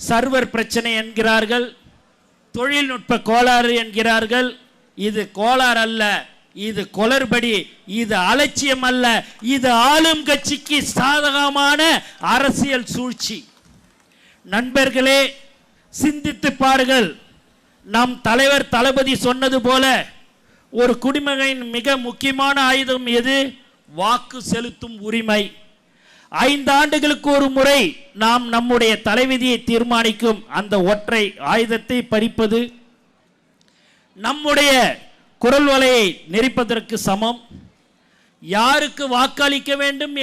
Server பிரச்சனை என்கிறார்கள், தொழில்நுட்ப கோளாறு என்கிறார்கள். இது கோளாறு அல்ல, இது குளறுபடி, இது அலட்சியம் அல்ல, இது ஆளும் கட்சிக்கு சாதகமான அரசியல் சூழ்ச்சி. நண்பர்களே, சிந்தித்து பாருங்கள். நம் தலைவர் தளபதி சொன்னது போல ஒரு குடிமகனின் மிக முக்கியமான ஆயுதம் எது? வாக்கு செலுத்தும் உரிமை. 5 ஆண்டுகளுக்கு ஒரு முறை நாம் நம்முடைய தலைவிதியை தீர்மானிக்கும் அந்த ஒற்றை ஆயுதத்தை பறிப்பது நம்முடைய குரல் வலையை நெரிப்பதற்கு சமம். யாருக்கு வாக்களிக்க வேண்டும்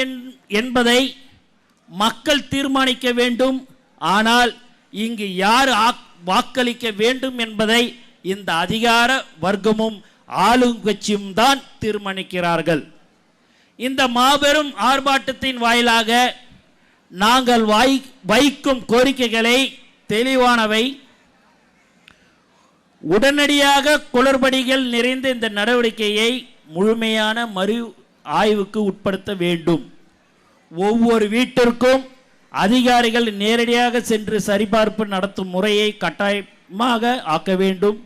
என்பதை மக்கள் தீர்மானிக்க வேண்டும். ஆனால் இங்கு யார் வாக்களிக்க வேண்டும் என்பதை இந்த அதிகார வர்க்கமும் ஆளுங்கட்சியும் தான் தீர்மானிக்கிறார்கள். இந்த மாபெரும் ஆர்ப்பாட்டத்தின் வாயிலாக நாங்கள் வைக்கும் கோரிக்கைகளை தெளிவானவை. உடனடியாக குளறுபடிகள் நிறைந்த இந்த நடவடிக்கையை முழுமையான மறு ஆய்வுக்கு உட்படுத்த வேண்டும். ஒவ்வொரு வீட்டிற்கும் அதிகாரிகள் நேரடியாக சென்று சரிபார்ப்பு நடத்தும் முறையை கட்டாயமாக ஆக்க வேண்டும்.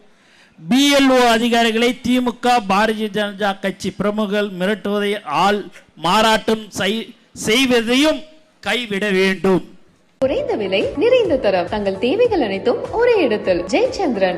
BLO அதிகாரிகளை திமுக பாரதிய ஜனதா கட்சி பிரமுகர்கள் மிரட்டுவதை மாறாட்டம் செய்வதையும் கைவிட வேண்டும். குறைந்த விலை, நிறைந்த தரம், தங்கள் தேவைகள் அனைத்தும் ஒரே இடத்தில். ஜெயச்சந்திரன்.